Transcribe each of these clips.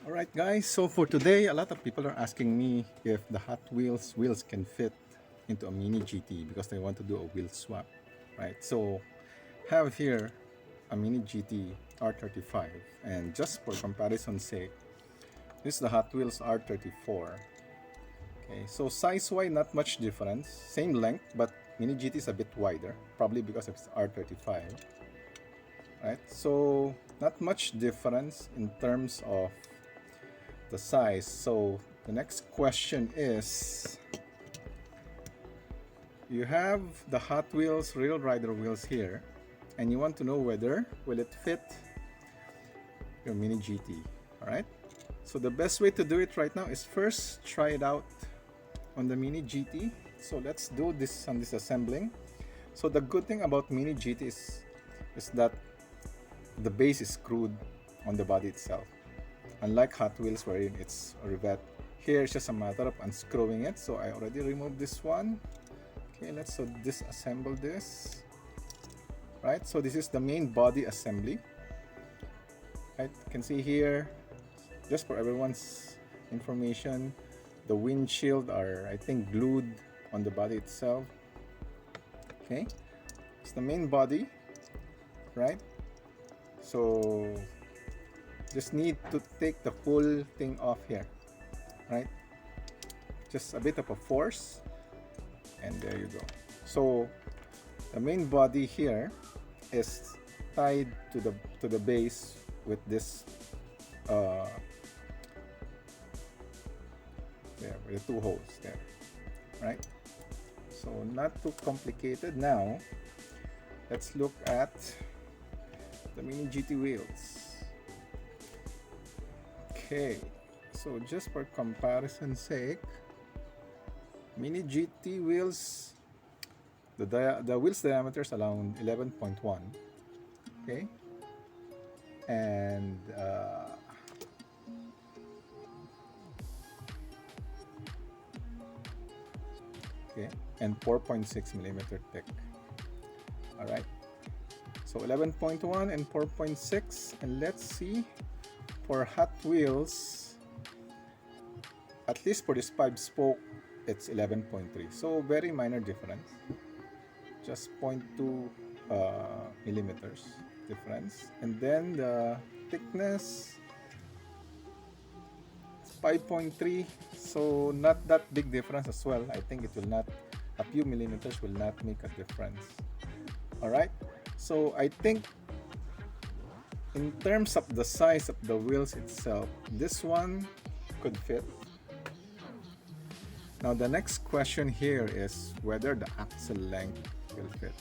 Alright guys, so for today, a lot of people are asking me if the Hot Wheels wheels can fit into a Mini GT because they want to do a wheel swap, right? So have here a Mini GT R35, and just for comparison's sake, this is the Hot Wheels R34. Okay, so size-wise, not much difference. Same length, but Mini GT is a bit wider, probably because of its R35, right? So not much difference in terms of the size. So the next question is, you have the Hot Wheels Real Rider wheels here, and you want to know whether will it fit your Mini GT. All right. So the best way to do it right now is first try it out on the Mini GT. So let's do this on disassembling. So the good thing about Mini GT is that the base is screwed on the body itself. Unlike Hot Wheels wherein it's a rivet, here it's just a matter of unscrewing it. So I already removed this one. Okay, let's so disassemble this. Right, so this is the main body assembly. Right, you can see here, just for everyone's information, the windshield are, I think, glued on the body itself. Okay, it's the main body, right? So just need to take the full thing off here, right? Just a bit of a force, and there you go. So the main body here is tied to the base with this there, with the two holes there, right? So not too complicated. Now let's look at the Mini GT wheels. Okay, so just for comparison's sake, Mini GT wheels, the wheels diameter is around 11.1. Okay, and okay, and 4.6 millimeter thick. All right, so 11.1 and 4.6, and let's see for Hot Wheels. At least for this 5-spoke, it's 11.3. So very minor difference, just 0.2 millimeters difference. And then the thickness, 5.3, so not that big difference as well. I think it will not, a few millimeters will not make a difference. All right, so I think in terms of the size of the wheels itself, this one could fit. Now the next question here is whether the axle length will fit.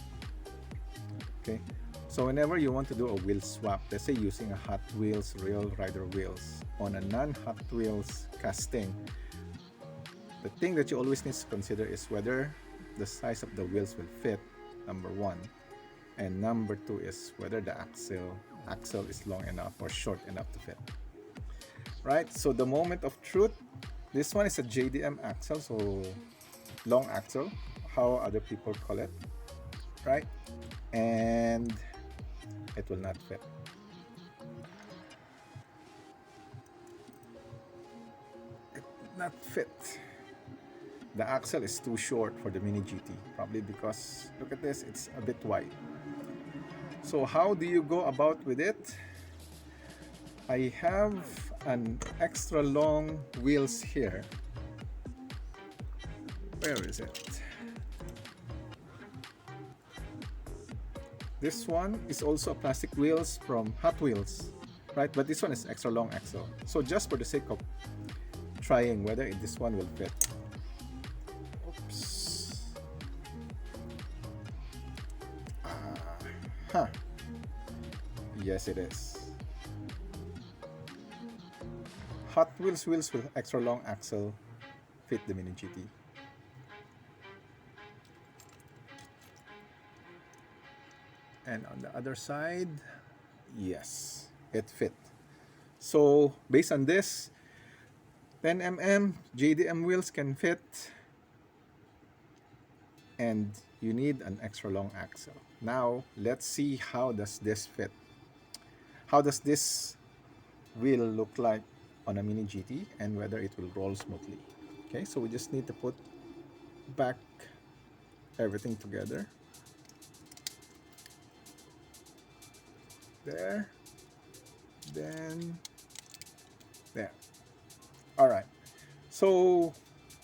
Okay, so whenever you want to do a wheel swap, let's say using a Hot Wheels Real Rider wheels on a non-Hot Wheels casting, the thing that you always need to consider is whether the size of the wheels will fit, number one, and number two is whether the axle is long enough or short enough to fit. Right, so the moment of truth, this one is a JDM axle, so long axle, how other people call it, right? And it will not fit. It will not fit. The axle is too short for the Mini GT, probably because, look at this, it's a bit wide. So how do you go about with it? I have an extra long wheels here. Where is it? This one is also plastic wheels from Hot Wheels, right? But this one is extra long axle. So just for the sake of trying whether this one will fit. Oops. Huh. Yes, it is. Hot Wheels wheels with extra long axle fit the Mini GT. And on the other side, yes, it fit. So based on this, 10mm JDM wheels can fit, and you need an extra long axle. Now let's see how does this fit. How does this wheel look like on a Mini GT and whether it will roll smoothly. Okay, so we just need to put back everything together. There, then there. All right. So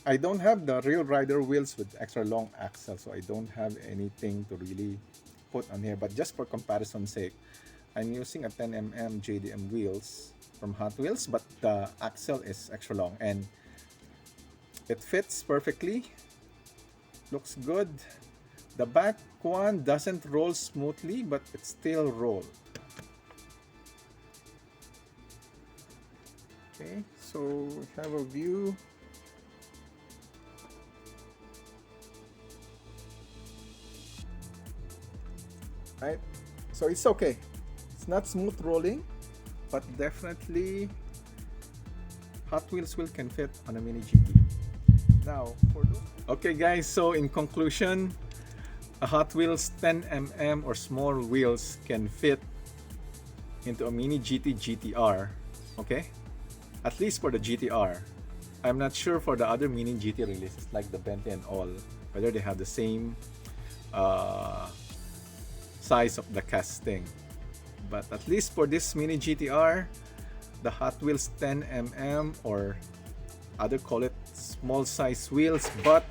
I don't have the real rider wheels with extra long axle, so I don't have anything to really put on here. But just for comparison's sake, I'm using a 10mm JDM wheels from Hot Wheels, but the axle is extra long and it fits perfectly. Looks good. The back one doesn't roll smoothly, but it still rolls. Okay, so we have a view. Right, so it's okay. It's not smooth rolling, but definitely Hot Wheels wheel can fit on a Mini GT. Now, for those... Okay guys, so in conclusion, a Hot Wheels 10mm or small wheels can fit into a Mini GT GTR. Okay, at least for the GTR. I'm not sure for the other Mini GT releases like the Bentley and all, whether they have the same size of the casting. But at least for this Mini GTR, the Hot Wheels 10mm or other call it small size wheels, but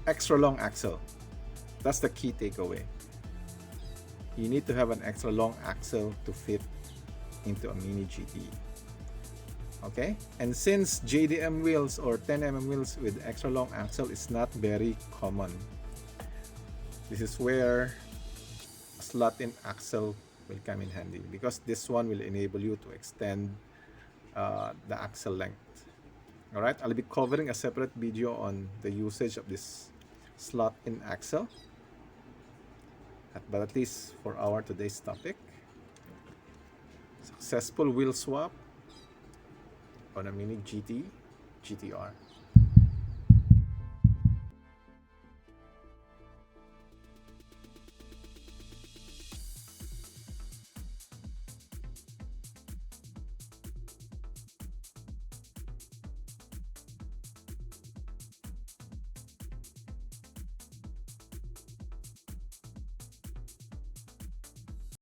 extra long axle. That's the key takeaway. You need to have an extra long axle to fit into a Mini GT. Okay, and since JDM wheels or 10mm wheels with extra long axle is not very common, this is where a slot-in axle will come in handy, because this one will enable you to extend the axle length. All right, I'll be covering a separate video on the usage of this slot-in axle, but at least for our today's topic, successful wheel swap on a Mini GT GTR.